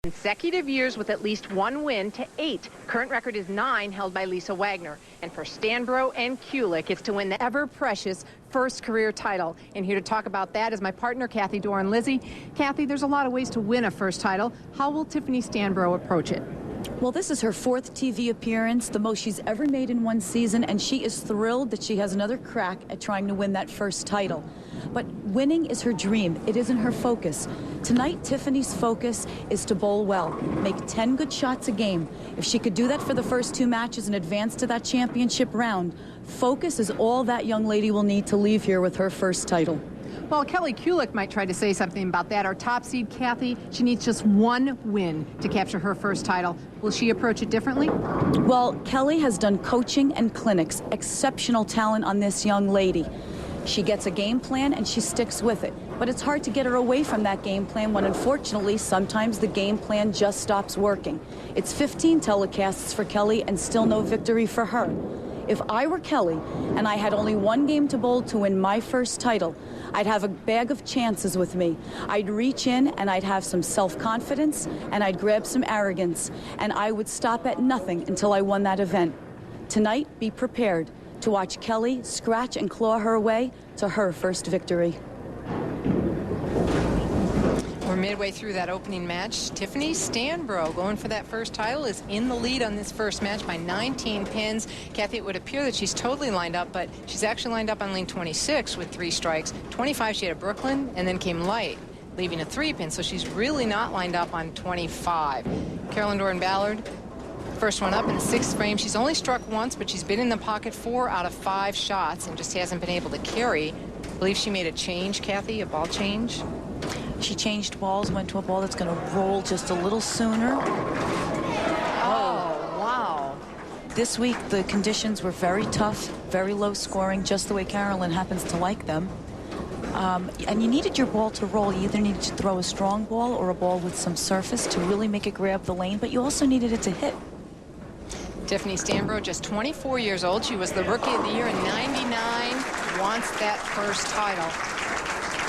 Consecutive years with at least 1 win to 8. Current record is 9, held by Lisa Wagner. And for Stanbrough and Kulick, it's to win the ever-precious first career title. And here to talk about that is my partner, Kathy Dorin-Lizzie. Kathy, there's a lot of ways to win a first title. How will Tiffany Stanbrough approach it? Well, this is her 4th TV appearance, the most she's ever made in one season, and she is thrilled that she has another crack at trying to win that first title. But winning is her dream. It isn't her focus. Tonight, Tiffany's focus is to bowl well, make 10 good shots a game. If she could do that for the first 2 matches and advance to that championship round, focus is all that young lady will need to leave here with her first title. Well, Kelly Kulick might try to say something about that. Our top seed, Kathy, she needs just 1 win to capture her first title. Will she approach it differently? Well, Kelly has done coaching and clinics. Exceptional talent on this young lady. She gets a game plan and she sticks with it. But it's hard to get her away from that game plan when, unfortunately, sometimes the game plan just stops working. It's 15 telecasts for Kelly and still no victory for her. If I were Kelly and I had only 1 game to bowl to win my first title, I'd have a bag of chances with me. I'd reach in and I'd have some self-confidence and I'd grab some arrogance, and I would stop at nothing until I won that event. Tonight, be prepared to watch Kelly scratch and claw her way to her first victory. We're midway through that opening match. Tiffany Stanbrough, going for that first title, is in the lead on this first match by 19 pins. Kathy, it would appear that she's totally lined up, but she's actually lined up on lane 26 with 3 strikes. 25, she had a Brooklyn, and then came light, leaving a 3-pin, so she's really not lined up on 25. Carolyn Dorin-Ballard, first one up in the 6th frame. She's only struck once, but she's been in the pocket 4 out of 5 shots and just hasn't been able to carry. I believe she made a change, Kathy, a ball change. She changed balls, went to a ball that's going to roll just a little sooner. Oh, wow. This week, the conditions were very tough, very low scoring, just the way Carolyn happens to like them. And you needed your ball to roll. You either needed to throw a strong ball or a ball with some surface to really make it grab the lane, but you also needed it to hit. Tiffany Stanbrough, just 24 years old. She was the Rookie of the Year in '99, wants that first title.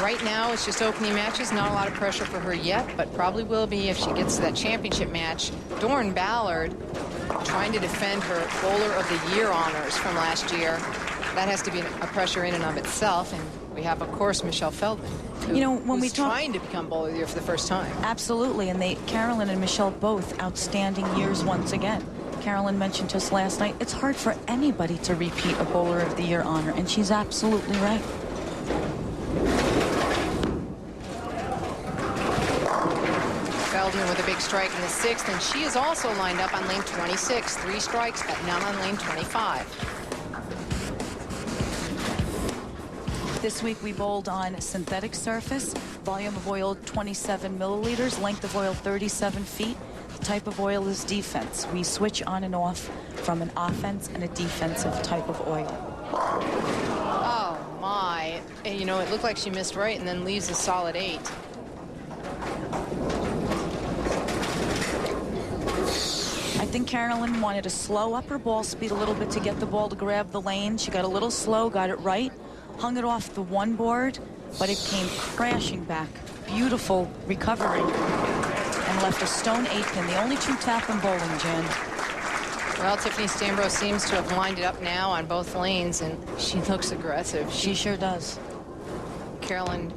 Right now, it's just opening matches. Not a lot of pressure for her yet, but probably will be if she gets to that championship match. Dorin-Ballard trying to defend her Bowler of the Year honors from last year. That has to be a pressure in and of itself. And we have, of course, Michelle Feldman, who's trying to become Bowler of the Year for the first time. Absolutely, and Carolyn and Michelle both outstanding years once again. Carolyn mentioned just last night, it's hard for anybody to repeat a Bowler of the Year honor, and she's absolutely right. Feldman with a big strike in the 6th, and she is also lined up on lane 26. 3 strikes, but none on lane 25. This week we bowled on synthetic surface, volume of oil 27 milliliters, length of oil 37 feet. The type of oil is defense. We switch on and off from an offense and a defensive type of oil. Oh my, and, you know, it looked like she missed right and then leaves a solid 8. I think Carolyn wanted to slow up her ball speed a little bit to get the ball to grab the lane. She got a little slow, got it right, hung it off the 1 board, but it came crashing back. Beautiful recovery, and left a stone 8-pin, the only true tap in bowling, Jan. Well, Tiffany Stanbrough seems to have lined it up now on both lanes, and she looks aggressive. She sure does. Carolyn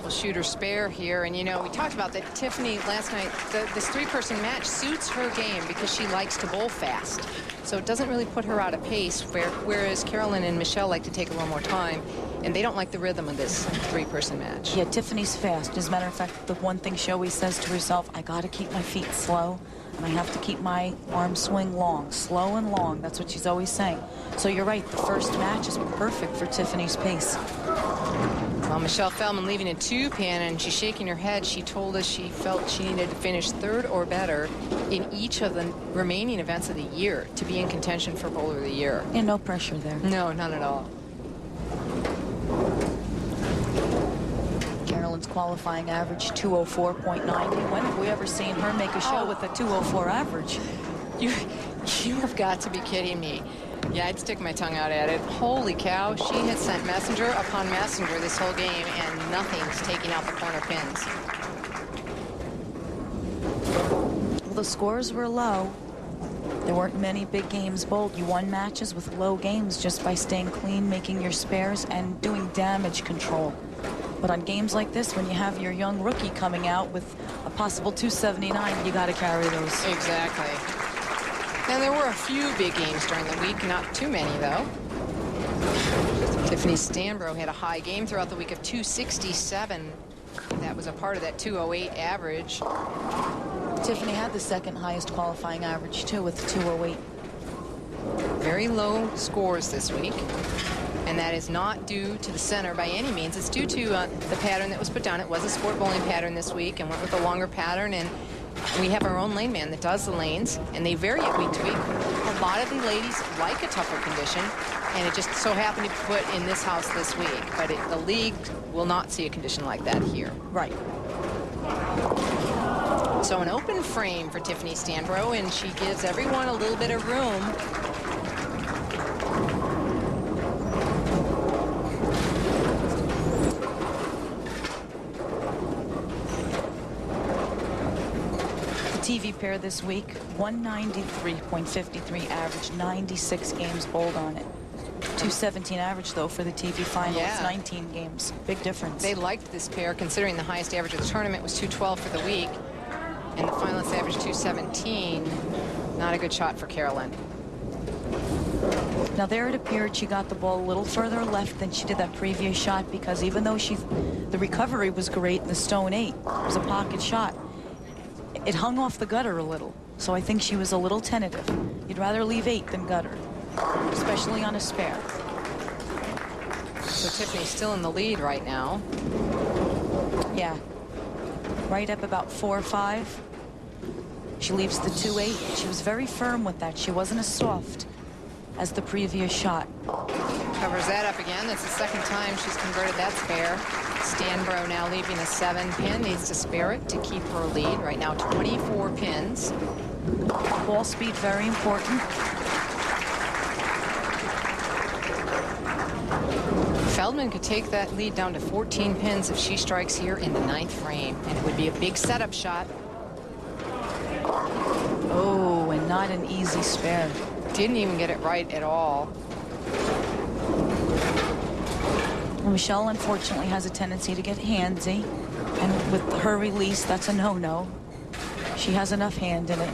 will shoot her spare here, and you know, we talked about that Tiffany last night. This 3-person match suits her game because she likes to bowl fast, so it doesn't really put her out of pace, whereas Carolyn and Michelle like to take a little more time, and they don't like the rhythm of this 3-person match. Yeah, Tiffany's fast. As a matter of fact, the one thing she always says to herself, I got to keep my feet slow, and I have to keep my arm swing long, slow and long. That's what she's always saying. So you're right, the first match is perfect for Tiffany's pace. Well, Michelle Feldman leaving a 2-pin, and she's shaking her head. She told us she felt she needed to finish 3rd or better in each of the remaining events of the year to be in contention for Bowler of the Year. And no pressure there. No, none at all. Carolyn's qualifying average 204.90. When have we ever seen her make a show with a 204 average? You have got to be kidding me. Yeah, I'd stick my tongue out at it. Holy cow, she has sent messenger upon messenger this whole game, and nothing's taking out the corner pins. the scores were low. There weren't many big games bowled. You won matches with low games just by staying clean, making your spares, and doing damage control. But on games like this, when you have your young rookie coming out with a possible 279, you got to carry those. Exactly. Now, there were a few big games during the week, not too many, though. Tiffany Stanbrough had a high game throughout the week of 267. That was a part of that 208 average. Tiffany had the second highest qualifying average, too, with 208. Very low scores this week. And that is not due to the center by any means. It's due to the pattern that was put down. It was a sport bowling pattern this week and went with a longer pattern. And we have our own lane man that does the lanes, and they vary it week to week. A lot of the ladies like a tougher condition, and it just so happened to be put in this house this week. But the league will not see a condition like that here. Right. So an open frame for Tiffany Stanbrough, and she gives everyone a little bit of room. TV pair this week, 193.53 average, 96 games bowled on it. 217 average, though, for the TV final. Yeah. It's 19 games. Big difference. They liked this pair, considering the highest average of the tournament was 212 for the week, and the finalists averaged 217. Not a good shot for Carolyn. Now, there it appeared she got the ball a little further left than she did that previous shot, because even though the recovery was great in the stone 8, it was a pocket shot, it hung off the gutter a little. So I think she was a little tentative. You'd rather leave 8 than gutter, especially on a spare. So Tiffany's still in the lead right now. Yeah. Right up about 4 or 5. She leaves the 2-8. She was very firm with that. She wasn't as soft as the previous shot. Covers that up again. That's the second time she's converted that spare. Stanbrough now leaving a 7 pin. Needs to spare it to keep her lead. Right now 24 pins. Ball speed very important. Feldman could take that lead down to 14 pins if she strikes here in the 9th frame, and it would be a big setup shot. Oh, and not an easy spare. Didn't even get it right at all. Michelle, unfortunately, has a tendency to get handsy, and with her release, that's a no-no. She has enough hand in it.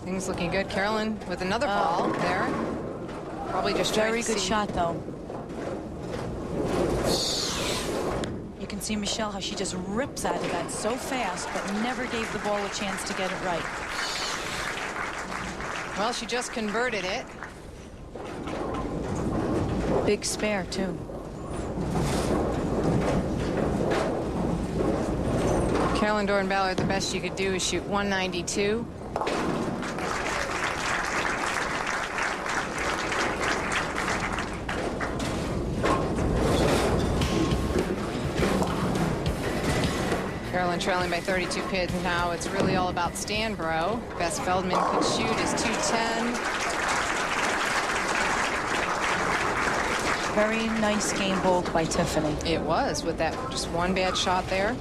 Things looking good. Carolyn with another ball there. Probably just very good shot, though. You can see Michelle, how she just rips out of that so fast, but never gave the ball a chance to get it right. Well, she just converted it. Big spare, too. Carolyn Dorin-Ballard, the best you could do is shoot 192. Carolyn trailing by 32 pins now. It's really all about Stanbrough. Best Feldman could shoot is 210. Very nice game bowled by Tiffany. It was, with that just one bad shot there.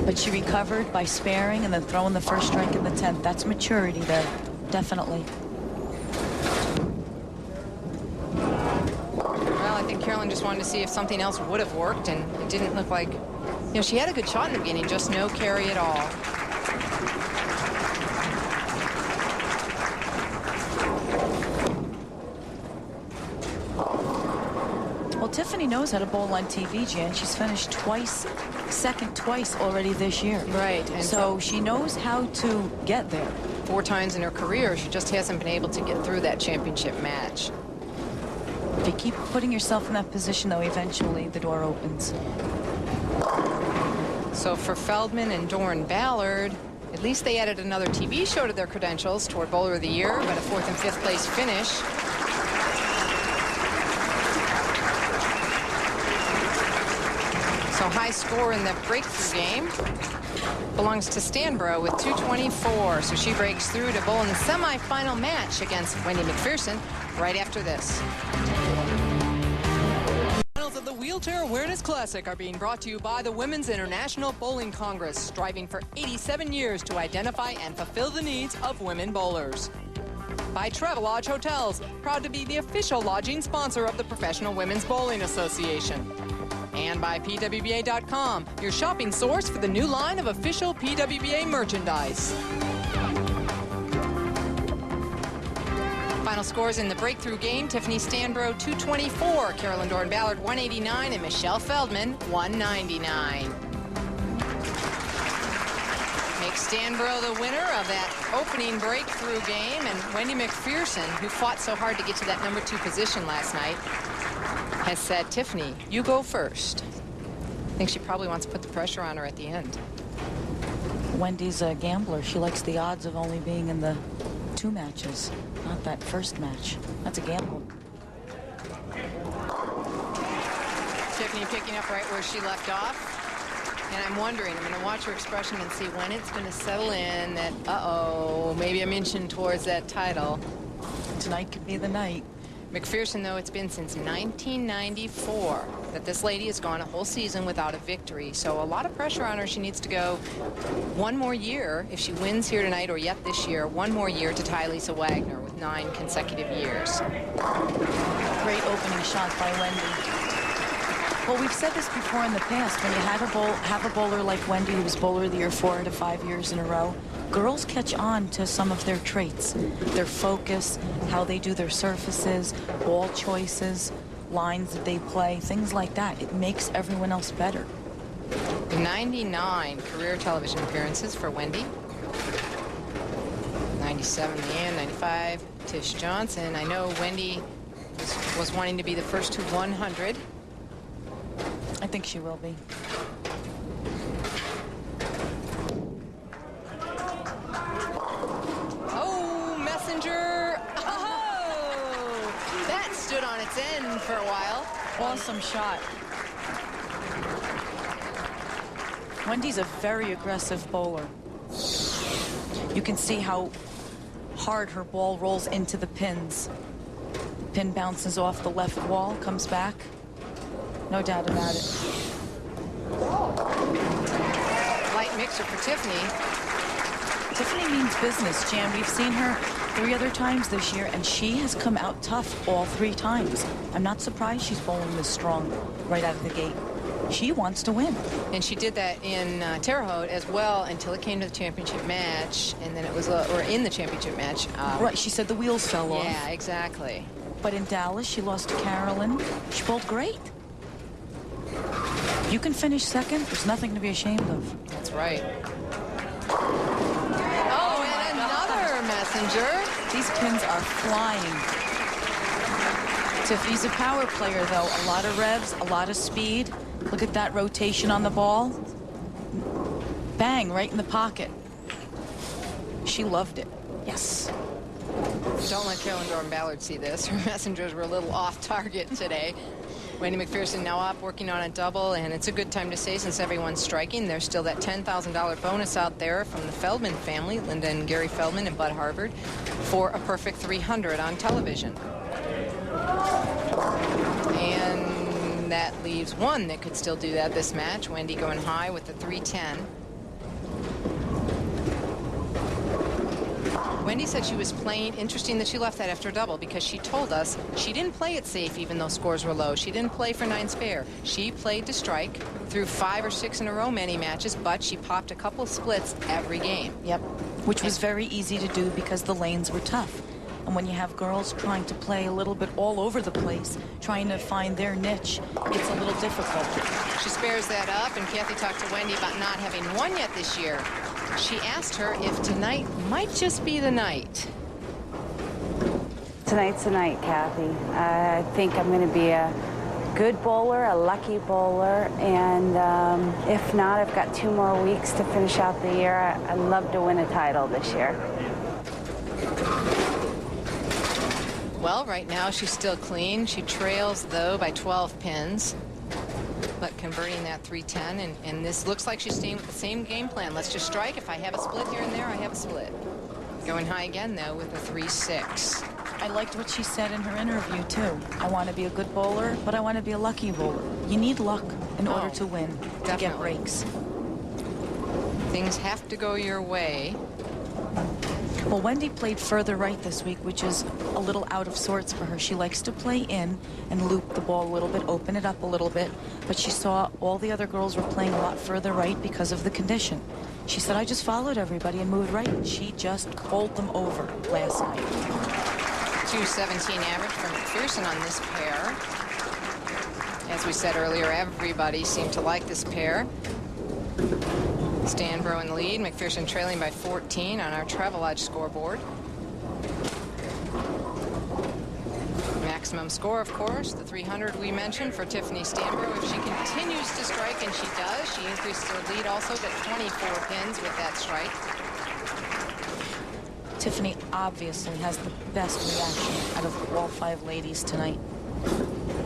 But she recovered by sparing and then throwing the first strike in the 10th. That's maturity there, definitely. Well, I think Carolyn just wanted to see if something else would have worked, and it didn't look like, you know, she had a good shot in the beginning, just no carry at all. Well, Tiffany knows how to bowl on TV, Jan. She's finished second twice already this year. Right. And so she knows how to get there. 4 times in her career, she just hasn't been able to get through that championship match. If you keep putting yourself in that position, though, eventually the door opens. So for Feldman and Dorin-Ballard, at least they added another TV show to their credentials toward Bowler of the Year, but a 4th and 5th place finish. So high score in the breakthrough game belongs to Stanbrough with 224. So she breaks through to bowl in the semifinal match against Wendy Macpherson right after this. Of the wheel Wheelchair Awareness Classic are being brought to you by the Women's International Bowling Congress, striving for 87 years to identify and fulfill the needs of women bowlers. By Travelodge Hotels, proud to be the official lodging sponsor of the Professional Women's Bowling Association. And by PWBA.com, your shopping source for the new line of official PWBA merchandise. Final scores in the breakthrough game: Tiffany Stanbrough 224, Carolyn Dorin-Ballard 189, and Michelle Feldman 199. Makes Stanbrough the winner of that opening breakthrough game, and Wendy Macpherson, who fought so hard to get to that #2 position last night, has said, Tiffany, you go first. I think she probably wants to put the pressure on her at the end. Wendy's a gambler. She likes the odds of only being in the 2 matches, not that first match. That's a gamble. Tiffany picking up right where she left off. And I'm wondering, I'm going to watch her expression and see when it's going to settle in that, uh-oh, maybe I'm inching towards that title. Tonight could be the night. Macpherson, though, it's been since 1994 that this lady has gone a whole season without a victory. So a lot of pressure on her. She needs to go one more year, if she wins here tonight or yet this year, one more year to tie Lisa Wagner with 9 consecutive years. Great opening shot by Wendy. Well, we've said this before in the past. When you have a bowler like Wendy, who was Bowler of the Year 4 out of 5 years in a row, girls catch on to some of their traits, their focus, how they do their surfaces, ball choices, lines that they play, things like that. It makes everyone else better. 99 career television appearances for Wendy. 97 Leanne, 95 Tish Johnson. I know Wendy was wanting to be the first to 100. I think she will be. Oh, Messenger. Oh, that stood on its end for a while. Awesome shot. Wendy's a very aggressive bowler. You can see how hard her ball rolls into the pins. Pin bounces off the left wall, comes back. No doubt about it. Light mixer for Tiffany. Tiffany means business, Jan. We've seen her 3 other times this year, and she has come out tough all 3 times. I'm not surprised she's bowling this strong right out of the gate. She wants to win. And she did that in Terre Haute as well until it came to the championship match, and then it was, or in the championship match. Right, she said the wheels fell off. Yeah, exactly. But in Dallas, she lost to Carolyn. She bowled great. You can finish second, there's nothing to be ashamed of. That's right. Oh, and another messenger. These pins are flying. Tiffany's a power player, though. A lot of revs, a lot of speed. Look at that rotation on the ball. Bang, right in the pocket. She loved it. Yes. Don't let Carolyn Dorin-Ballard see this. Her messengers were a little off target today. Wendy Macpherson now up, working on a double, and it's a good time to say, since everyone's striking, there's still that $10,000 bonus out there from the Feldman family, Linda and Gary Feldman and Bud Harvard, for a perfect 300 on television. And that leaves one that could still do that this match. Wendy going high with the 310. Wendy said she was playing, interesting that she left that after a double, because she told us she didn't play it safe even though scores were low. She didn't play for 9 spare. She played to strike through 5 or 6 in a row many matches, but she popped a couple splits every game. Yep, which was very easy to do because the lanes were tough. And when you have girls trying to play a little bit all over the place, trying to find their niche, it's a little difficult. She spares that up, and Kathy talked to Wendy about not having won yet this year. She asked her if tonight might just be the night. Tonight's the night, Kathy. I think I'm going to be a good bowler, a lucky bowler, and if not, I've got 2 more weeks to finish out the year. I'd love to win a title this year. Well, right now she's still clean. She trails, though, by 12 pins. But converting that 310, and this looks like she's staying with the same game plan. Let's just strike. If I have a split here and there, I have a split. Going high again, though, with a 3-6. I liked what she said in her interview, too. I want to be a good bowler, but I want to be a lucky bowler. You need luck in order to win, to get breaks. Things have to go your way. Well, Wendy played further right this week, which is a little out of sorts for her. She likes to play in and loop the ball a little bit, open it up a little bit. But she saw all the other girls were playing a lot further right because of the condition. She said, I just followed everybody and moved right. And she just bowled them over last night. 217 average from Macpherson on this pair. As we said earlier, everybody seemed to like this pair. Stanbrough in the lead, Macpherson trailing by 14 on our Travelodge scoreboard. Maximum score, of course, the 300 we mentioned for Tiffany Stanbrough. If she continues to strike, and she does, she increases her lead also to 24 pins with that strike. Tiffany obviously has the best reaction out of all 5 ladies tonight.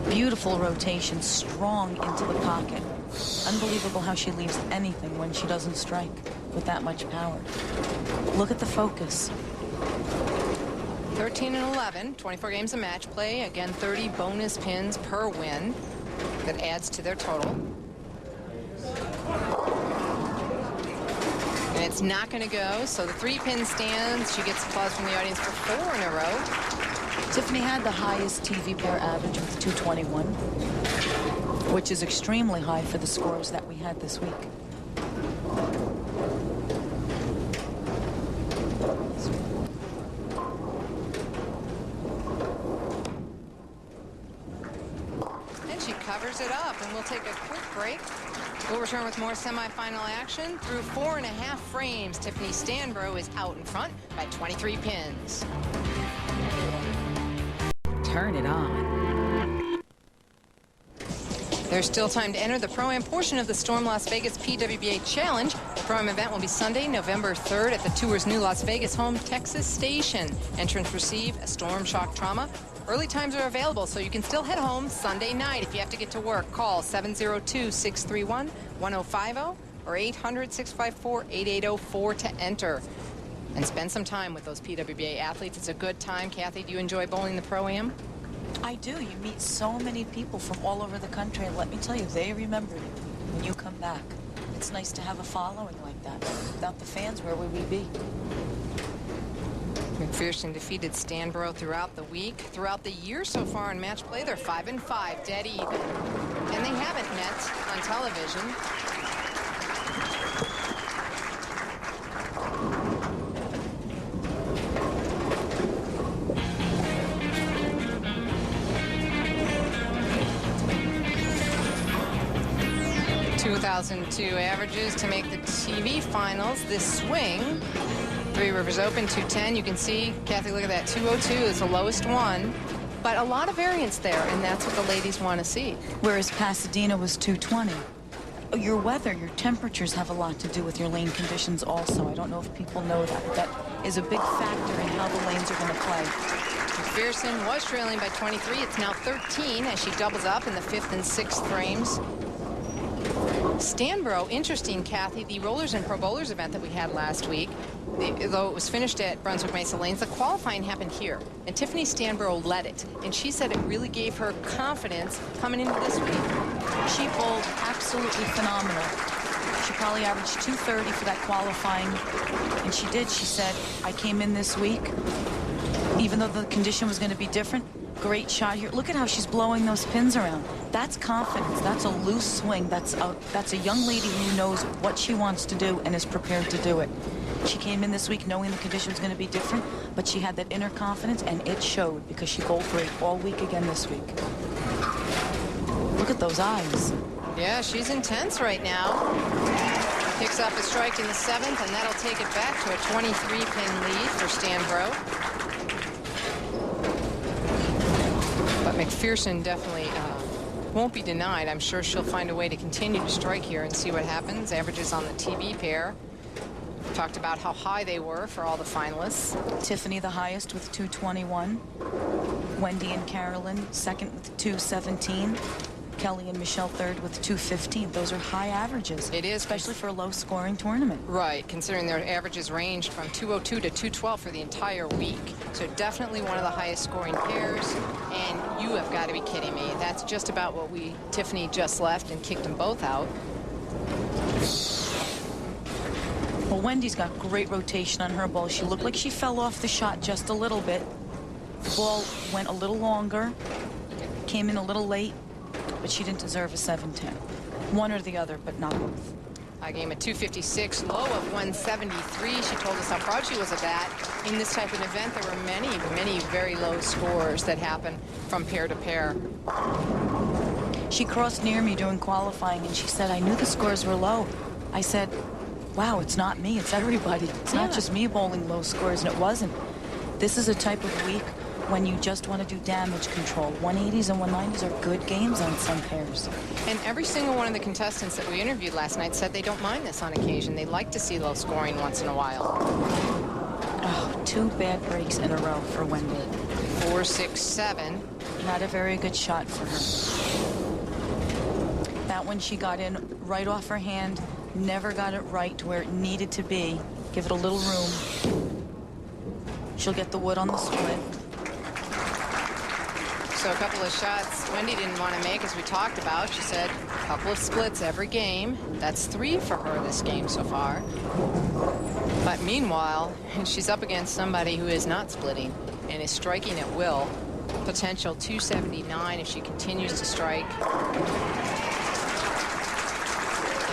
Beautiful rotation, strong into the pocket. Unbelievable how she leaves anything when she doesn't strike with that much power. Look at the focus. 13 and 11, 24 games of match play. Again, 30 bonus pins per win. That adds to their total. And it's not going to go, so the 3-pin stands. She gets applause from the audience for 4 in a row. Tiffany had the highest TV pair average with 221, which is extremely high for the scores that we had this week. And she covers it up, and we'll take a quick break. We'll return with more semifinal action. Through 4.5 frames, Tiffany Stanbrough is out in front by 23 pins. Turn it on. There's still time to enter the Pro-Am portion of the Storm Las Vegas PWBA Challenge. The Pro-Am event will be Sunday, November 3rd at the Tour's new Las Vegas home Texas station. Entrants receive a storm shock trauma. Early times are available, so you can still head home Sunday night. If you have to get to work, call 702-631-1050 or 800-654-8804 to enter. And spend some time with those PWBA athletes. It's a good time. Kathy, do you enjoy bowling the Pro-Am? I do. You meet so many people from all over the country, and let me tell you, they remember you when you come back. It's nice to have a following like that. Without the fans, where would we be? Macpherson defeated Stanbrough throughout the week. Throughout the year so far in match play, they're 5-5, dead even. And they haven't met on television. .202 averages to make the TV finals. This swing, Three Rivers Open, 210. You can see, Kathy, look at that, 202 is the lowest one. But a lot of variance there, and that's what the ladies want to see. Whereas Pasadena was 220. Your weather, your temperatures have a lot to do with your lane conditions also. I don't know if people know that. That is a big factor in how the lanes are going to play. Macpherson was trailing by 23. It's now 13 as she doubles up in the 5th and 6th frames. Stanbrough, interesting, Kathy, the Rollers and Pro Bowlers event that we had last week, though it was finished at Brunswick Mesa Lanes, the qualifying happened here. And Tiffany Stanbrough led it. And she said it really gave her confidence coming into this week. She bowled absolutely phenomenal. She probably averaged 230 for that qualifying. And she did. She said, I came in this week, even though the condition was going to be different. Great shot here. Look at how she's blowing those pins around. That's confidence. That's a loose swing. That's a young lady who knows what she wants to do and is prepared to do it. She came in this week knowing the condition was going to be different, but she had that inner confidence, and it showed because she bowled great all week again this week. Look at those eyes. Yeah, she's intense right now. Picks up a strike in the 7th, and that'll take it back to a 23-pin lead for Stanbrough. But Macpherson definitely won't be denied. I'm sure she'll find a way to continue to strike here and see what happens. Averages on the TV pair. Talked about how high they were for all the finalists. Tiffany the highest with 221. Wendy and Carolyn second with 217. Kelly and Michelle third with 215. Those are high averages. It is. Especially for a low-scoring tournament. Right, considering their averages ranged from 202 to 212 for the entire week. So definitely one of the highest scoring pairs. And you have got to be kidding me. That's just about what Tiffany just left and kicked them both out. Well, Wendy's got great rotation on her ball. She looked like she fell off the shot just a little bit. Ball went a little longer, came in a little late, but she didn't deserve a 7-10. One or the other, but not both. A game at 256, low of 173. She told us how proud she was of that. In this type of event, there were many, many very low scores that happen from pair to pair. She crossed near me during qualifying, and she said, I knew the scores were low. I said, wow, it's not me, it's everybody. It's not just me bowling low scores, and it wasn't. This is a type of week when you just want to do damage control. 180s and 190s are good games on some pairs. And every single one of the contestants that we interviewed last night said they don't mind this on occasion. They like to see low scoring once in a while. Oh, 2 bad breaks in a row for Wendy. 4, 6, 7. Not a very good shot for her. That one she got in right off her hand, never got it right to where it needed to be. Give it a little room. She'll get the wood on the split. So a couple of shots Wendy didn't want to make, as we talked about. She said a couple of splits every game. That's 3 for her this game so far. But meanwhile, she's up against somebody who is not splitting and is striking at will. Potential 279 if she continues to strike. And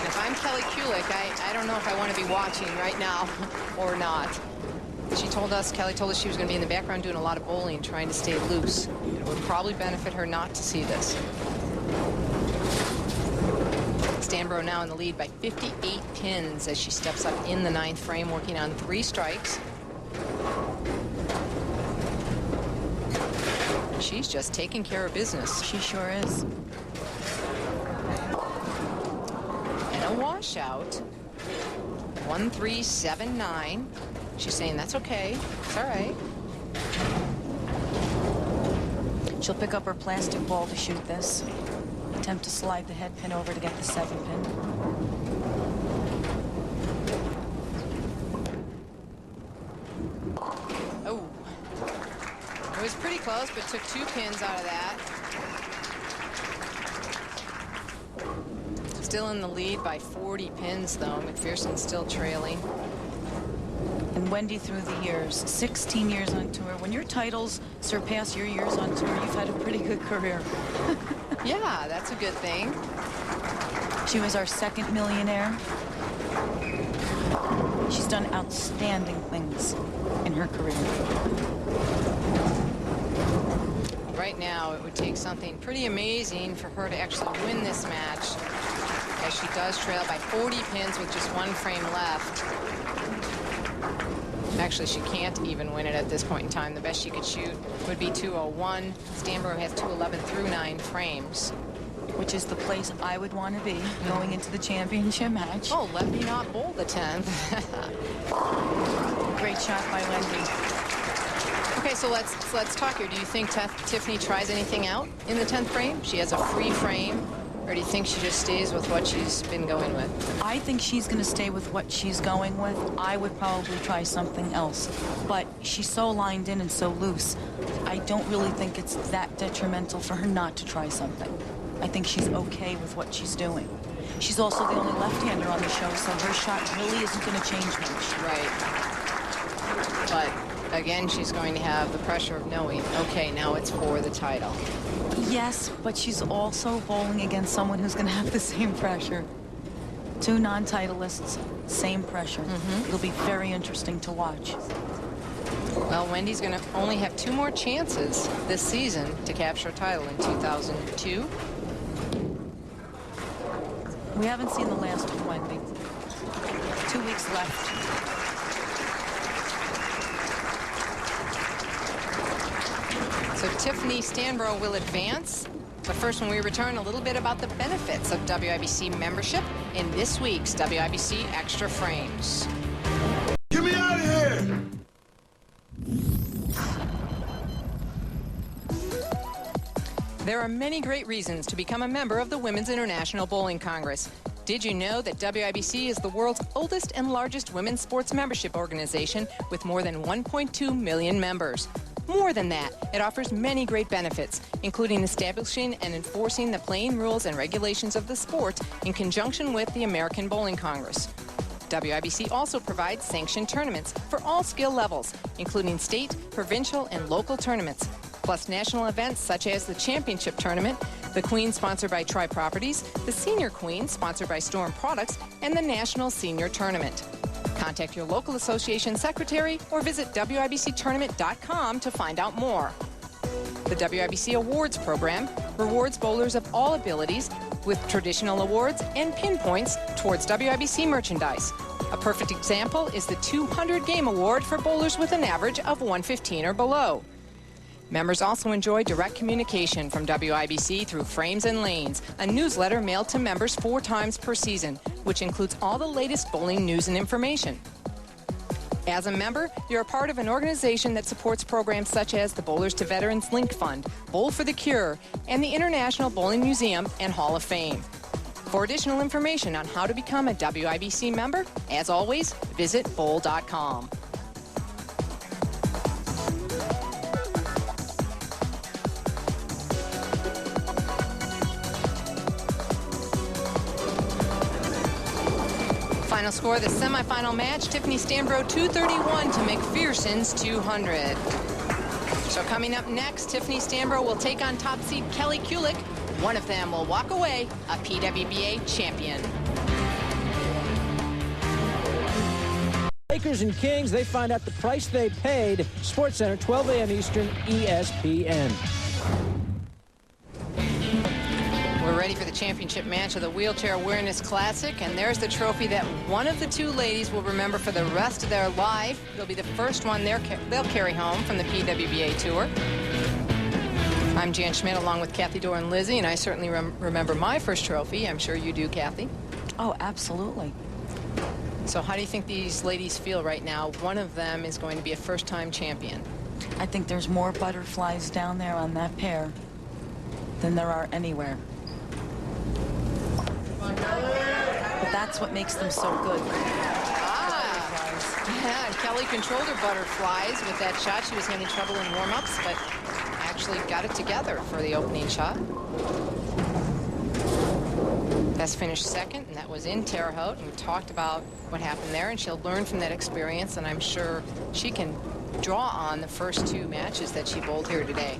if I'm Kelly Kulick, I don't know if I want to be watching right now or not. Kelly told us she was going to be in the background doing a lot of bowling, trying to stay loose. It would probably benefit her not to see this. Stanbrough now in the lead by 58 pins as she steps up in the 9th frame, working on 3 strikes. She's just taking care of business. She sure is. And a washout. 1-3-7-9. She's saying that's okay. It's all right. She'll pick up her plastic ball to shoot this. Attempt to slide the head pin over to get the 7 pin. Oh. It was pretty close, but took 2 pins out of that. Still in the lead by 40 pins, though. Macpherson still trailing. And Wendy, through the years, 16 years on tour. When your titles surpass your years on tour, you've had a pretty good career. Yeah, that's a good thing. She was our 2nd millionaire. She's done outstanding things in her career. Right now, it would take something pretty amazing for her to actually win this match, as she does trail by 40 pins with just 1 frame left. Actually, she can't even win it at this point in time. The best she could shoot would be 201. Stanbrough has 211 through 9 frames. Which is the place I would want to be going into the championship match. Oh, let me not bowl the 10th. Great shot by Wendy. Okay, so let's talk here. Do you think Tiffany tries anything out in the 10th frame? She has a free frame. Or do you think she just stays with what she's been going with? I think she's going to stay with what she's going with. I would probably try something else. But she's so lined in and so loose, I don't really think it's that detrimental for her not to try something. I think she's okay with what she's doing. She's also the only left-hander on the show, so her shot really isn't going to change much. Right. But again, she's going to have the pressure of knowing, okay, now it's for the title. Yes, but she's also bowling against someone who's going to have the same pressure. 2 non-titleists, same pressure. It'll be very interesting to watch. Well, Wendy's going to only have 2 more chances this season to capture a title in 2002. We haven't seen the last of Wendy. 2 weeks left. So Tiffany Stanbrough will advance. But first, when we return, a little bit about the benefits of WIBC membership in this week's WIBC Extra Frames. Get me out of here! There are many great reasons to become a member of the Women's International Bowling Congress. Did you know that WIBC is the world's oldest and largest women's sports membership organization with more than 1.2 million members? More than that, it offers many great benefits, including establishing and enforcing the playing rules and regulations of the sport in conjunction with the American Bowling Congress. WIBC also provides sanctioned tournaments for all skill levels, including state, provincial, and local tournaments, plus national events such as the Championship Tournament, the Queen sponsored by Tri Properties, the Senior Queen sponsored by Storm Products, and the National Senior Tournament. Contact your local association secretary or visit WIBCtournament.com to find out more. The WIBC Awards Program rewards bowlers of all abilities with traditional awards and pinpoints towards WIBC merchandise. A perfect example is the 200 Game Award for bowlers with an average of 115 or below. Members also enjoy direct communication from WIBC through Frames and Lanes, a newsletter mailed to members 4 times per season, which includes all the latest bowling news and information. As a member, you're a part of an organization that supports programs such as the Bowlers to Veterans Link Fund, Bowl for the Cure, and the International Bowling Museum and Hall of Fame. For additional information on how to become a WIBC member, as always, visit bowl.com. Final score of the semifinal match, Tiffany Stanbrough 231 to Macpherson's 200. So coming up next, Tiffany Stanbrough will take on top seed Kelly Kulick. One of them will walk away a PWBA champion. Lakers and Kings, they find out the price they paid. SportsCenter, 12 a.m. Eastern, ESPN. We're ready for the championship match of the Wheelchair Awareness Classic, and there's the trophy that one of the 2 ladies will remember for the rest of their life. It'll be the first one they'll carry home from the PWBA Tour. I'm Jan Schmidt along with Kathy Dorr and Lizzie, and I certainly remember my first trophy. I'm sure you do, Kathy. Oh, absolutely. So how do you think these ladies feel right now? One of them is going to be a first-time champion. I think there's more butterflies down there on that pair than there are anywhere. But that's what makes them so good. Yeah, and Kelly controlled her butterflies with that shot. She was having trouble in warm-ups, but actually got it together for the opening shot. Tess finished second, and that was in Terre Haute, and we talked about what happened there, and she'll learn from that experience, and I'm sure she can draw on the first 2 matches that she bowled here today.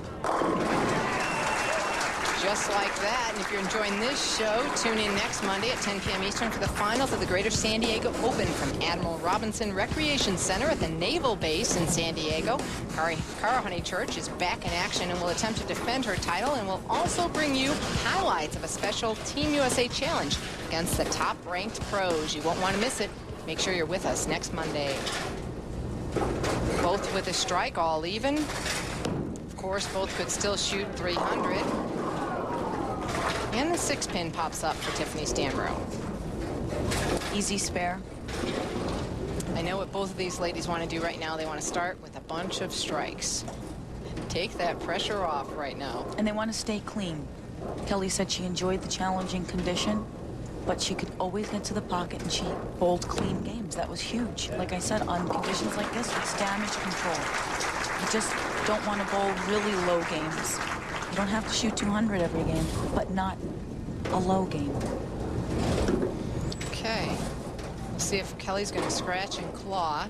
Just like that, and if you're enjoying this show, tune in next Monday at 10 p.m. Eastern for the finals of the Greater San Diego Open from Admiral Robinson Recreation Center at the Naval Base in San Diego. Cara Honeychurch is back in action and will attempt to defend her title, and will also bring you highlights of a special Team USA challenge against the top-ranked pros. You won't want to miss it. Make sure you're with us next Monday. Both with a strike, all even. Of course, both could still shoot 300. And the 6-pin pops up for Tiffany Stanbrough. Easy spare. I know what both of these ladies want to do right now. They want to start with a bunch of strikes. Take that pressure off right now. And they want to stay clean. Kelly said she enjoyed the challenging condition, but she could always get to the pocket, and she bowled clean games. That was huge. Like I said, on conditions like this, it's damage control. You just don't want to bowl really low games. You don't have to shoot 200 every game, but not a low game. Okay. We'll see if Kelly's going to scratch and claw.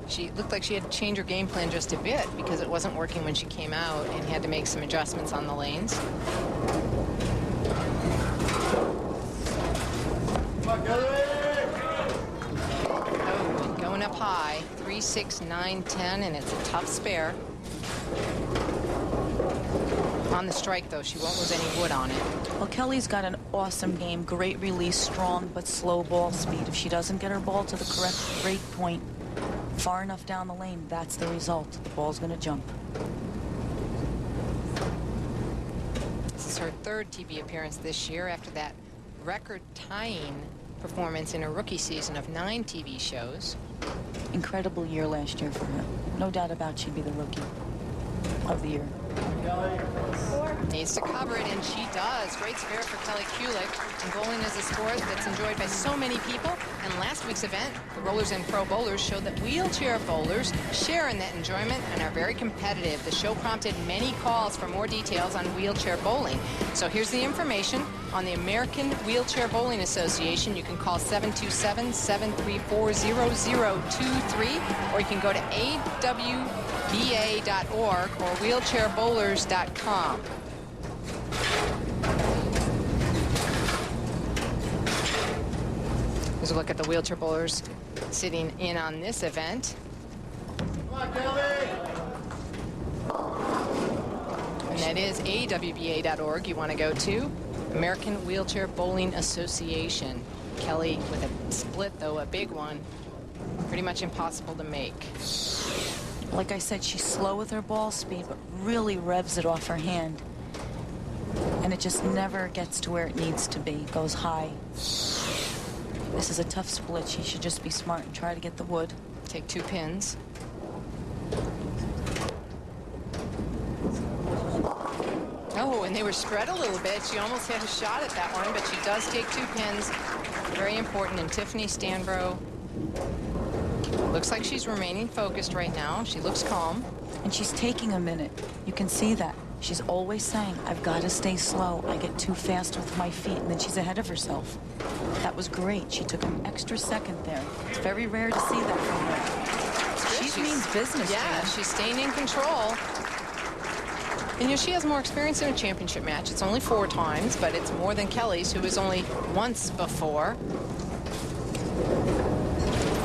She looked like she had to change her game plan just a bit because it wasn't working when she came out and had to make some adjustments on the lanes. Oh, and going up high. 3, 6, 9, 10, and it's a tough spare. On the strike, though, she won't lose any wood on it. Well, Kelly's got an awesome game. Great release, strong but slow ball speed. If she doesn't get her ball to the correct break point far enough down the lane, that's the result. The ball's going to jump. This is her 3rd TV appearance this year after that record-tying performance in her rookie season of 9 TV shows. Incredible year last year for her. No doubt about she'd be the rookie of the year. Needs to cover it, and she does. Great spirit for Kelly Kulick. And bowling is a sport that's enjoyed by so many people. And last week's event, the Rollers and Pro Bowlers, showed that wheelchair bowlers share in that enjoyment and are very competitive. The show prompted many calls for more details on wheelchair bowling. So here's the information on the American Wheelchair Bowling Association. You can call 727-734-0023, or you can go to PWBA.org or wheelchairbowlers.com. Here's a look at the wheelchair bowlers sitting in on this event. Come on, Kelly. And that is awba.org you want to go to. American Wheelchair Bowling Association. Kelly with a split, though, a big one. Pretty much impossible to make. Like I said, she's slow with her ball speed, but really revs it off her hand. And it just never gets to where it needs to be. It goes high. This is a tough split. She should just be smart and try to get the wood. Take 2 pins. Oh, and they were spread a little bit. She almost had a shot at that one, but she does take 2 pins. Very important. And Tiffany Stanbrough looks like she's remaining focused right now. She looks calm. And she's taking a minute. You can see that. She's always saying, I've got to stay slow. I get too fast with my feet. And then she's ahead of herself. That was great. She took an extra second there. It's very rare to see that from her. She means business. Yeah, she's staying in control. And you know, she has more experience in a championship match. It's only 4 times, but it's more than Kelly's, who was only once before.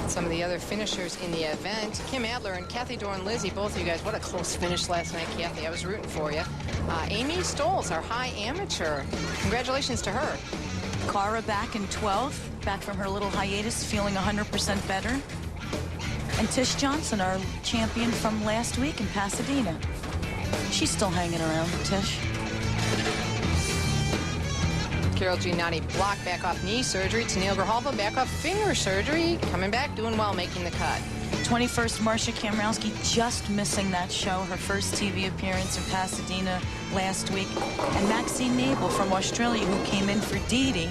Some of the other finishers in the event, Kim Adler and Kathy Dorin-Lizzie, both of you guys, what a close finish last night, Kathy. I was rooting for you. Amy Stoles, our high amateur. Congratulations to her. Cara back in 12th, back from her little hiatus, feeling 100% better. And Tish Johnson, our champion from last week in Pasadena. She's still hanging around, Tish. Carol Giannotti blocked back off knee surgery. Tennille Grijalva back off finger surgery. Coming back, doing well, making the cut. 21st, Marcia Kamrowski just missing that show, her first TV appearance in Pasadena last week. And Maxine Nabel from Australia, who came in for Dee Dee.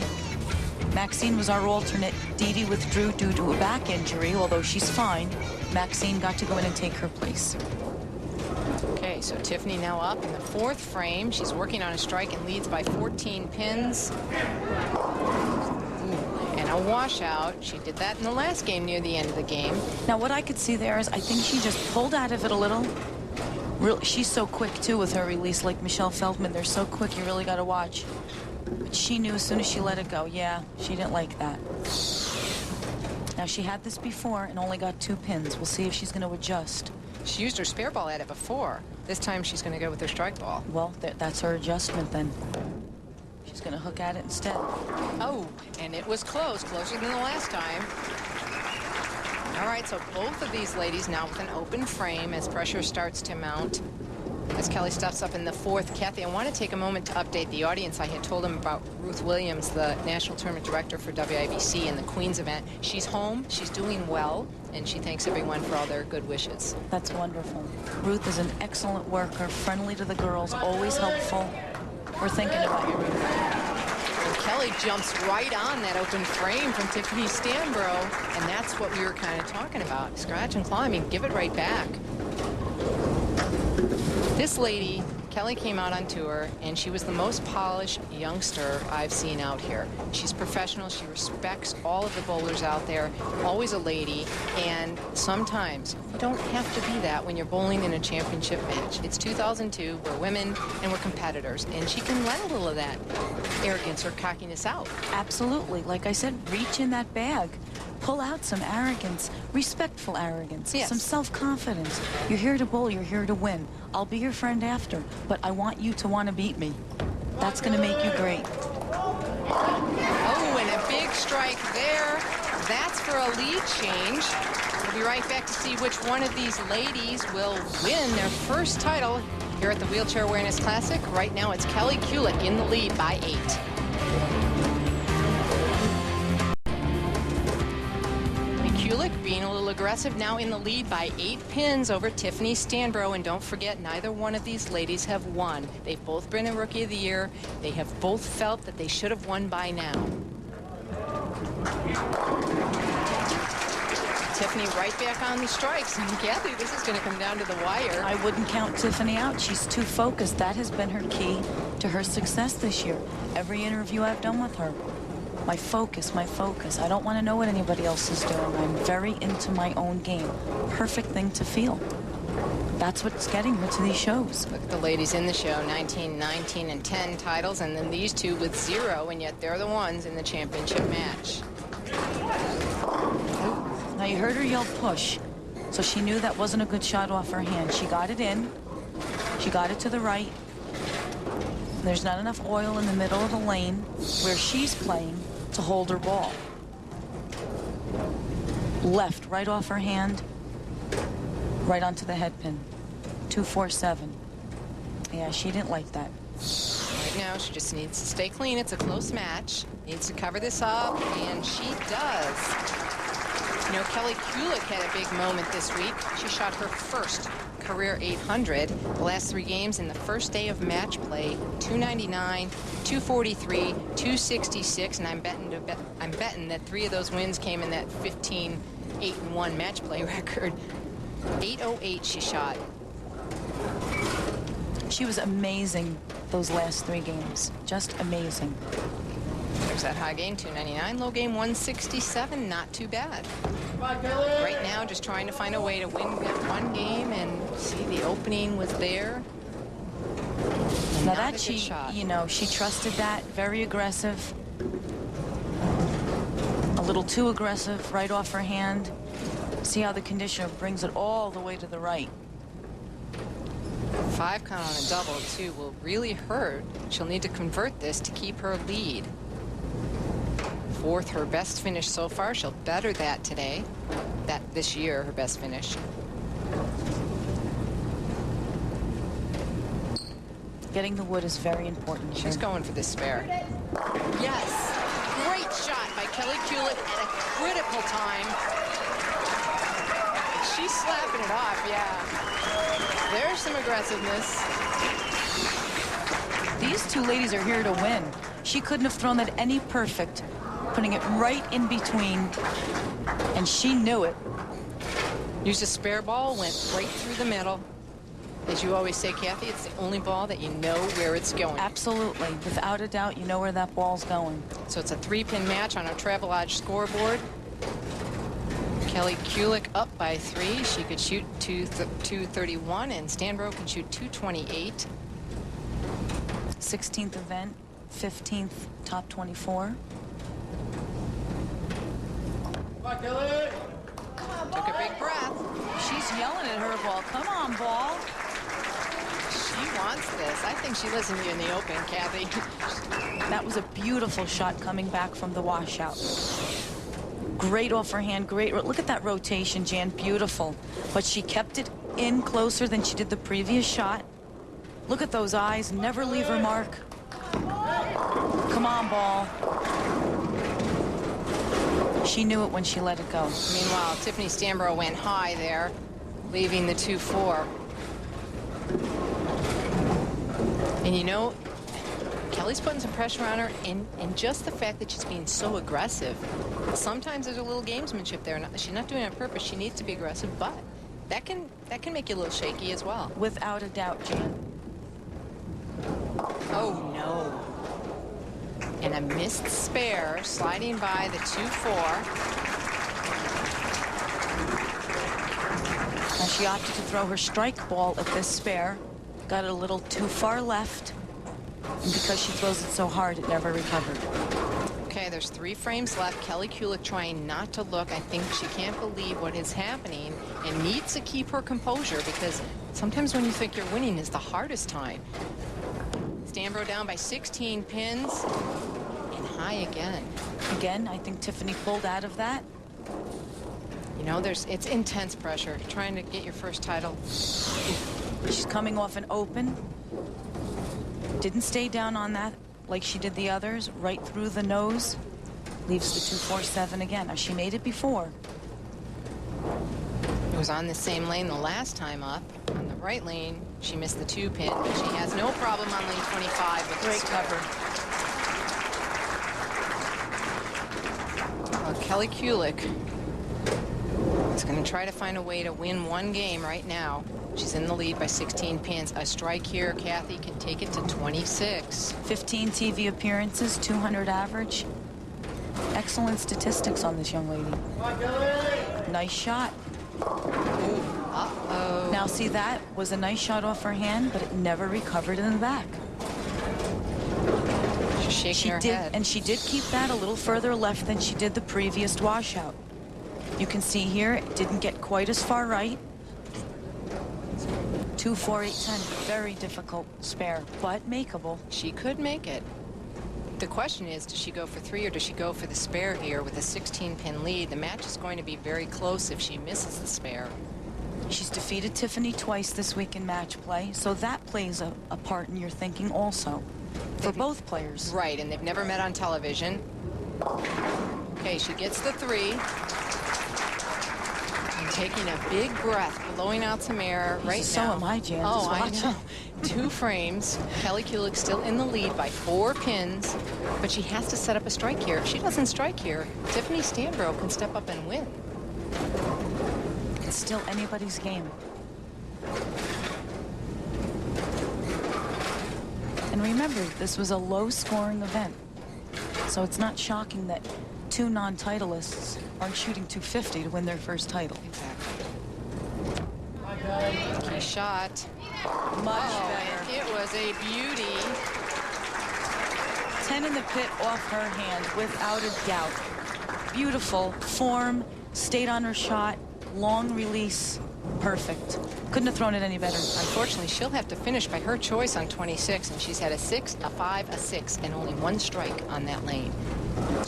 Maxine was our alternate. Dee Dee withdrew due to a back injury, although she's fine. Maxine got to go in and take her place. Okay, so Tiffany now up in the 4th frame. She's working on a strike and leads by 14 pins. And a washout. She did that in the last game near the end of the game. Now, what I could see there is I think she just pulled out of it a little. Really, she's so quick, too, with her release, like Michelle Feldman. They're so quick, you really got to watch. But she knew as soon as she let it go, yeah, she didn't like that. Now, she had this before and only got 2 pins. We'll see if she's going to adjust. She used her spare ball at it before. This time she's going to go with her strike ball. Well, that's her adjustment then. She's going to hook at it instead. Oh, and it was close, closer than the last time. All right, so both of these ladies now with an open frame as pressure starts to mount. As Kelly stuffs up in the 4th, Kathy, I want to take a moment to update the audience. I had told them about Ruth Williams, the National Tournament Director for WIBC and the Queens event. She's home, she's doing well, and she thanks everyone for all their good wishes. That's wonderful. Ruth is an excellent worker, friendly to the girls, always helpful. We're thinking about you, Ruth. And Kelly jumps right on that open frame from Tiffany Stanbrough, and that's what we were kind of talking about. Scratch and claw, I mean, give it right back. This lady, Kelly, came out on tour, and she was the most polished youngster I've seen out here. She's professional. She respects all of the bowlers out there, always a lady, and sometimes you don't have to be that when you're bowling in a championship match. It's 2002. We're women, and we're competitors, and she can let a little of that arrogance or cockiness out. Absolutely. Like I said, reach in that bag. Pull out some arrogance, respectful arrogance, yes. Some self-confidence. You're here to bowl, you're here to win. I'll be your friend after, but I want you to want to beat me. That's going to make you great. Oh, and a big strike there. That's for a lead change. We'll be right back to see which one of these ladies will win their first title here at the Wheelchair Awareness Classic. Right now, it's Kelly Kulick in the lead by 8. Kulick beat being a little aggressive, now in the lead by 8 pins over Tiffany Stanbrough. And don't forget, neither one of these ladies have won. They've both been a Rookie of the Year. They have both felt that they should have won by now. Tiffany right back on the strikes. And Kathy, this is going to come down to the wire. I wouldn't count Tiffany out. She's too focused. That has been her key to her success this year. Every interview I've done with her. My focus, my focus. I don't want to know what anybody else is doing. I'm very into my own game. Perfect thing to feel. That's what's getting her to these shows. Look at the ladies in the show, 19, 19, and 10 titles, and then these two with 0, and yet they're the ones in the championship match. Now you heard her yell push, so she knew that wasn't a good shot off her hand. She got it in. She got it to the right. There's not enough oil in the middle of the lane where she's playing to hold her ball. Left, right off her hand, right onto the head pin. 2-4-7. Yeah, she didn't like that. Right now, she just needs to stay clean. It's a close match. Needs to cover this up, and she does. You know, Kelly Kulick had a big moment this week. She shot her first career 800. The last 3 games in the first day of match play, 299, 243, 266, and I'm betting that 3 of those wins came in that 15-8-1 match play record. 808 she shot. She was amazing those last 3 games. Just amazing. There's that high game, 299. Low game, 167. Not too bad. Right now, just trying to find a way to win that 1 game, and see the opening was there. Now that she, you know, she trusted that. Very aggressive. A little too aggressive, right off her hand. See how the conditioner brings it all the way to the right. 5 count on a double, too, will really hurt. She'll need to convert this to keep her lead. 4th, her best finish so far. She'll better that today. This year, her best finish. Getting the wood is very important here. She's going for the spare. Yes! Great shot by Kelly Kulick at a critical time. She's slapping it off, yeah. There's some aggressiveness. These 2 ladies are here to win. She couldn't have thrown that any perfect, putting it right in between, and she knew it. Used a spare ball, went right through the middle. As you always say, Kathy, it's the only ball that you know where it's going. Absolutely. Without a doubt, you know where that ball's going. So it's a 3-pin match on our Travelodge scoreboard. Kelly Kulick up by 3. She could shoot 231, and Stanbrough can shoot 228. 16th event, 15th, top 24. Come on, Kelly. Took a big breath. She's yelling at her ball. Come on, ball. She wants this. I think she listened to you in the open, Kathy. That was a beautiful shot coming back from the washout. Great off her hand, great. Look at that rotation, Jan, beautiful. But she kept it in closer than she did the previous shot. Look at those eyes, never leave her mark. Come on, ball. She knew it when she let it go. Meanwhile, Tiffany Stanbrough went high there, leaving the 2-4. And you know, Kelly's putting some pressure on her, and just the fact that she's being so aggressive. Sometimes there's a little gamesmanship there. She's not doing it on purpose. She needs to be aggressive, but that can make you a little shaky as well. Without a doubt, Jan. Oh, no. And a missed spare, sliding by the 2-4. Now she opted to throw her strike ball at this spare. Got it a little too far left. And because she throws it so hard, it never recovered. Okay, there's 3 frames left. Kelly Kulick trying not to look. I think she can't believe what is happening and needs to keep her composure, because sometimes when you think you're winning is the hardest time. Stanbrough down by 16 pins and high again. Again, I think Tiffany pulled out of that. You know, it's intense pressure trying to get your first title. She's coming off an open. Didn't stay down on that like she did the others. Right through the nose. Leaves the 2-4-7 again. Now, she made it before. was on the same lane the last time up. On the right lane, she missed the 2-pin, but she has no problem on lane 25 with Great cover. Well, Kelly Kulick is going to try to find a way to win one game right now. She's in the lead by 16 pins. A strike here, Kathy, can take it to 26. 15 TV appearances, 200 average. Excellent statistics on this young lady. Nice shot. Uh-oh. Now see, that was a nice shot off her hand, but it never recovered in the back. She's shaking her head. And she did keep that a little further left than she did the previous washout. You can see here, it didn't get quite as far right. 2, 4, 8, 10. Very difficult spare, but makeable. She could make it. The question is, does she go for 3 or does she go for the spare here with a 16-pin lead? The match is going to be very close if she misses the spare. She's defeated Tiffany twice this week in match play, so that plays a part in your thinking also for both players. Right, and they've never met on television. Okay, she gets the 3. And taking a big breath, blowing out some air right now. So am I, Jan. Oh, I know. 2 frames. Kelly Kulick still in the lead by 4 pins, but she has to set up a strike here. If she doesn't strike here, Tiffany Stanbrough can step up and win. It's still anybody's game. And remember, this was a low-scoring event, so it's not shocking that 2 non-titleists aren't shooting 250 to win their first title. Exactly. Key shot. Much better. And it was a beauty. 10 in the pit off her hand, without a doubt. Beautiful form, stayed on her shot, long release, perfect. Couldn't have thrown it any better. Unfortunately, she'll have to finish by her choice on 26, and she's had a 6, a 5, a 6, and only 1 strike on that lane.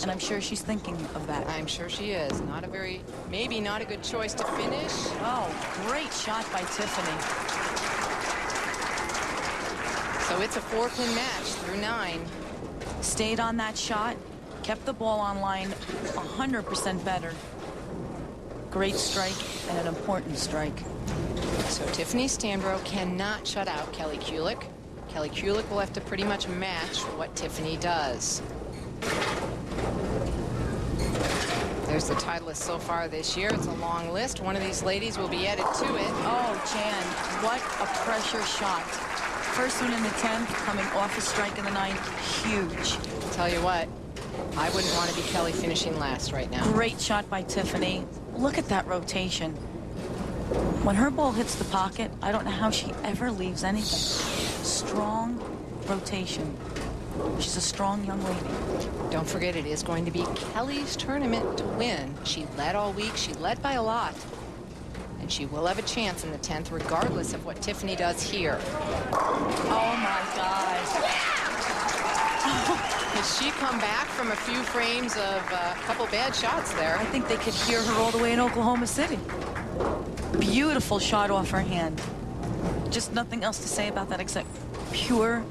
And I'm sure she's thinking of that. I'm sure she is. Maybe not a good choice to finish. Oh, great shot by Tiffany. So it's a 4-pin match through 9. Stayed on that shot, kept the ball on line 100% better. Great strike and an important strike. So Tiffany Stanbrough cannot shut out Kelly Kulick. Kelly Kulick will have to pretty much match what Tiffany does. There's the titleist so far this year. It's a long list. One of these ladies will be added to it. Oh, Jan, what a pressure shot. First one in the 10th, coming off a strike in the 9th. Huge. Tell you what, I wouldn't want to be Kelly finishing last right now. Great shot by Tiffany. Look at that rotation. When her ball hits the pocket, I don't know how she ever leaves anything. Strong rotation. She's a strong young lady. Don't forget, it is going to be Kelly's tournament to win. She led all week. She led by a lot. And she will have a chance in the 10th, regardless of what Tiffany does here. Oh, my gosh. Did she come back from a few frames of a couple bad shots there? I think they could hear her all the way in Oklahoma City. Beautiful shot off her hand. Just nothing else to say about that except pure.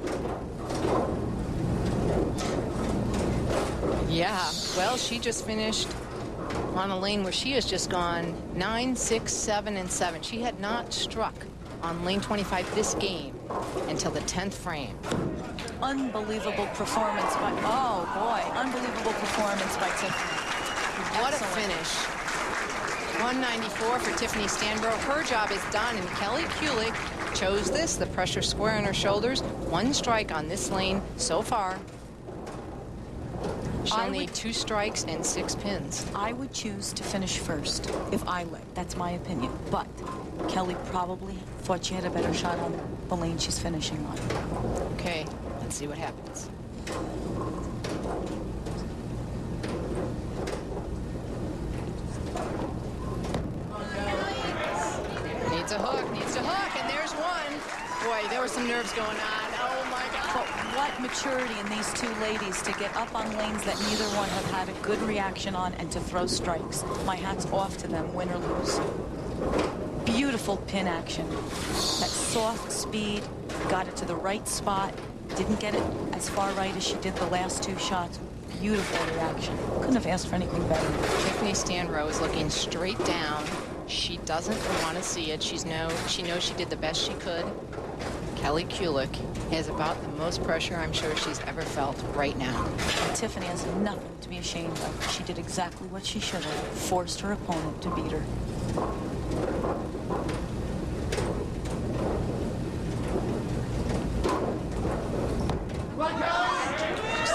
Yeah, well, she just finished on a lane where she has just gone 9, 6, 7, and 7. She had not struck on lane 25 this game until the 10th frame. Unbelievable performance by, oh boy, unbelievable performance by Tiffany. What a finish. 194 for Tiffany Stanbrough. Her job is done, and Kelly Kulick chose this, the pressure square on her shoulders. 1 strike on this lane so far. She'll need 2 strikes and 6 pins. I would choose to finish first if I led. That's my opinion. But Kelly probably thought she had a better shot on the lane she's finishing on. Okay, let's see what happens. Needs a hook, and there's one. Boy, there were some nerves going on. Oh, my God. But what maturity in these 2 ladies to get up on lanes that neither one have had a good reaction on and to throw strikes. My hat's off to them, win or lose. Beautiful pin action. That soft speed, got it to the right spot, didn't get it as far right as she did the last 2 shots. Beautiful reaction. Couldn't have asked for anything better. Tiffany Stanbrough is looking straight down. She doesn't want to see it. She knows she did the best she could. Kelly Kulick has about the most pressure I'm sure she's ever felt right now. And Tiffany has nothing to be ashamed of. She did exactly what she should have, forced her opponent to beat her.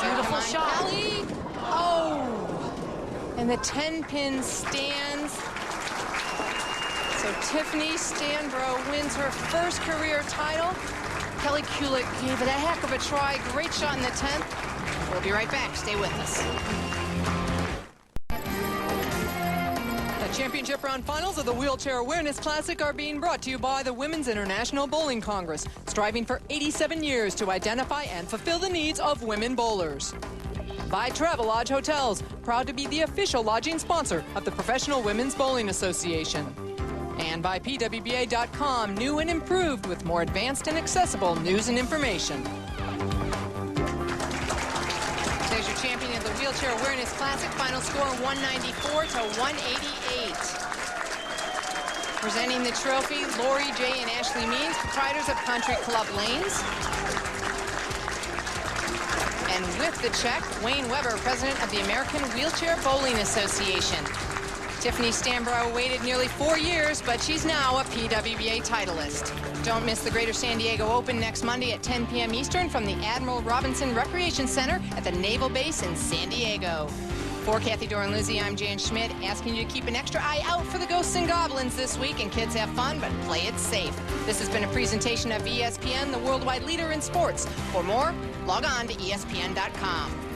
Beautiful shot. Kelly. Oh! And the 10-pin stands. So Tiffany Stanbrough wins her first career title. Kelly Kulick gave it a heck of a try. Great shot in the 10th. We'll be right back. Stay with us. The championship round finals of the Wheelchair Awareness Classic are being brought to you by the Women's International Bowling Congress, striving for 87 years to identify and fulfill the needs of women bowlers. By Travelodge Hotels, proud to be the official lodging sponsor of the Professional Women's Bowling Association. And by PWBA.com, new and improved with more advanced and accessible news and information. There's your champion of the Wheelchair Awareness Classic. Final score 194 to 188. Presenting the trophy, Lori J. and Ashley Means, proprietors of Country Club Lanes. And with the check, Wayne Weber, president of the American Wheelchair Bowling Association. Tiffany Stanbrough waited nearly 4 years, but she's now a PWBA titleist. Don't miss the Greater San Diego Open next Monday at 10 p.m. Eastern from the Admiral Robinson Recreation Center at the Naval Base in San Diego. For Kathy Dorin-Lizzie, I'm Jan Schmidt, asking you to keep an extra eye out for the ghosts and goblins this week, and kids have fun, but play it safe. This has been a presentation of ESPN, the worldwide leader in sports. For more, log on to ESPN.com.